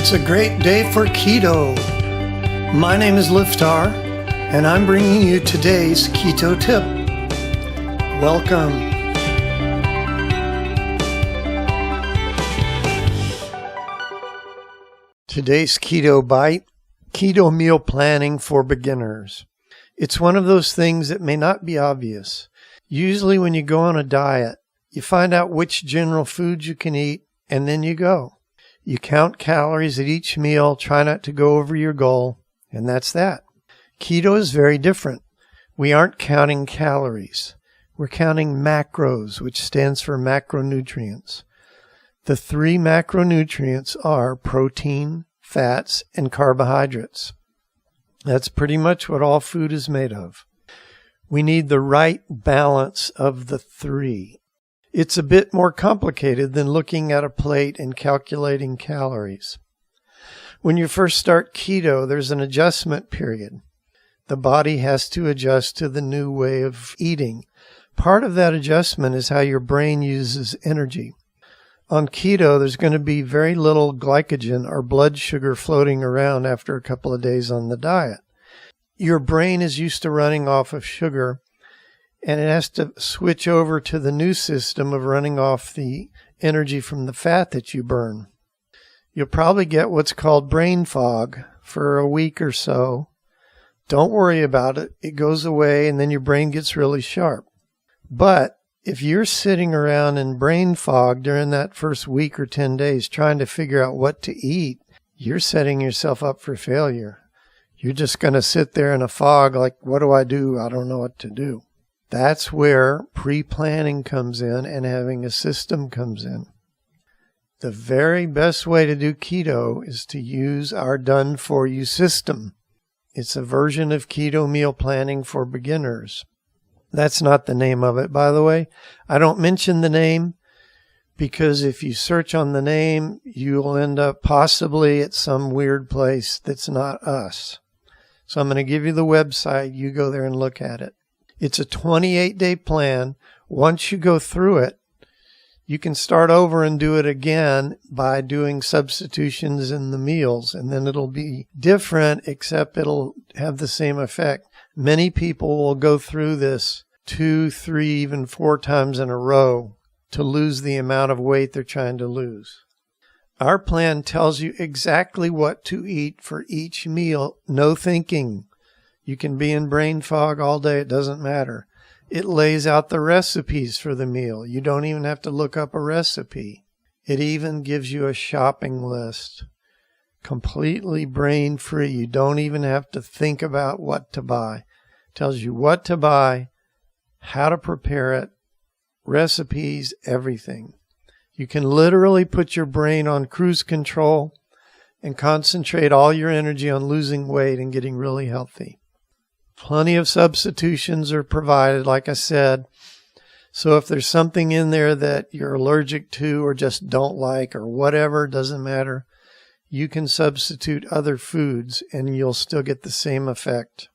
It's a great day for keto. My name is Liftar, and I'm bringing you today's keto tip. Welcome. Today's keto bite, keto meal planning for beginners. It's one of those things that may not be obvious. Usually when you go on a diet, you find out which general foods you can eat, and then you go. You count calories at each meal, try not to go over your goal, and that's that. Keto is very different. We aren't counting calories. We're counting macros, which stands for macronutrients. The three macronutrients are protein, fats, and carbohydrates. That's pretty much what all food is made of. We need the right balance of the three. It's a bit more complicated than looking at a plate and calculating calories. When you first start keto, there's an adjustment period. The body has to adjust to the new way of eating. Part of that adjustment is how your brain uses energy. On keto, there's going to be very little glycogen or blood sugar floating around after a couple of days on the diet. Your brain is used to running off of sugar, and it has to switch over to the new system of running off the energy from the fat that you burn. You'll probably get what's called brain fog for a week or so. Don't worry about it. It goes away, and then your brain gets really sharp. But if you're sitting around in brain fog during that first week or 10 days trying to figure out what to eat, you're setting yourself up for failure. You're just going to sit there in a fog like, what do? I don't know what to do. That's where pre-planning comes in and having a system comes in. The very best way to do keto is to use our done-for-you system. It's a version of keto meal planning for beginners. That's not the name of it, by the way. I don't mention the name because if you search on the name, you'll end up possibly at some weird place that's not us. So I'm going to give you the website. You go there and look at it. It's a 28-day plan. Once you go through it, you can start over and do it again by doing substitutions in the meals, and then it'll be different, except it'll have the same effect. Many people will go through this 2, 3, even 4 times in a row to lose the amount of weight they're trying to lose. Our plan tells you exactly what to eat for each meal. No thinking. You can be in brain fog all day. It doesn't matter. It lays out the recipes for the meal. You don't even have to look up a recipe. It even gives you a shopping list. Completely brain-free. You don't even have to think about what to buy. It tells you what to buy, how to prepare it, recipes, everything. You can literally put your brain on cruise control and concentrate all your energy on losing weight and getting really healthy. Plenty of substitutions are provided, like I said. So if there's something in there that you're allergic to or just don't like or whatever, doesn't matter, you can substitute other foods and you'll still get the same effect.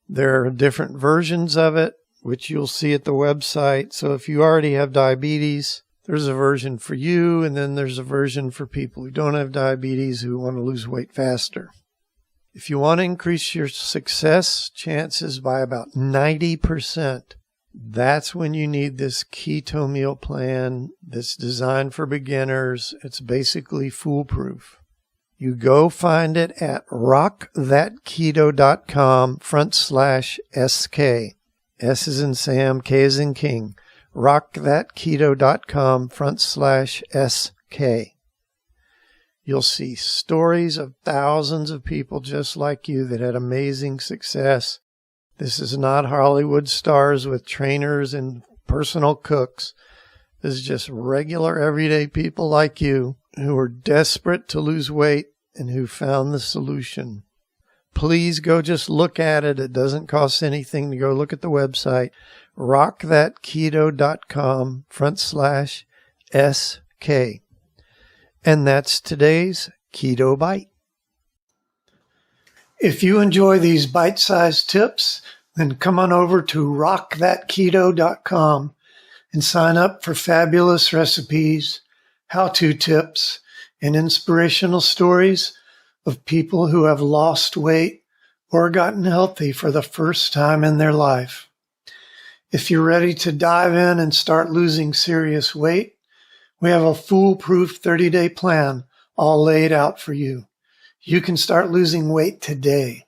There are different versions of it, which you'll see at the website. So if you already have diabetes, there's a version for you, and then there's a version for people who don't have diabetes who want to lose weight faster. If you want to increase your success chances by about 90%, that's when you need this keto meal plan that's designed for beginners. It's basically foolproof. You go find it at rockthatketo.com/SK. S is in Sam, K is in King. rockthatketo.com/SK. You'll see stories of thousands of people just like you that had amazing success. This is not Hollywood stars with trainers and personal cooks. This is just regular, everyday people like you who are desperate to lose weight and who found the solution. Please go just look at it. It doesn't cost anything to go look at the website, rockthatketo.com/SK. And that's today's Keto Bite. If you enjoy these bite-sized tips, then come on over to rockthatketo.com and sign up for fabulous recipes, how-to tips, and inspirational stories of people who have lost weight or gotten healthy for the first time in their life. If you're ready to dive in and start losing serious weight, we have a foolproof 30-day plan all laid out for you. You can start losing weight today.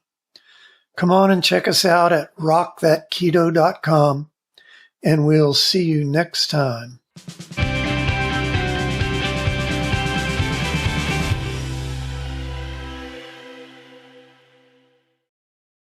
Come on and check us out at rockthatketo.com, and we'll see you next time.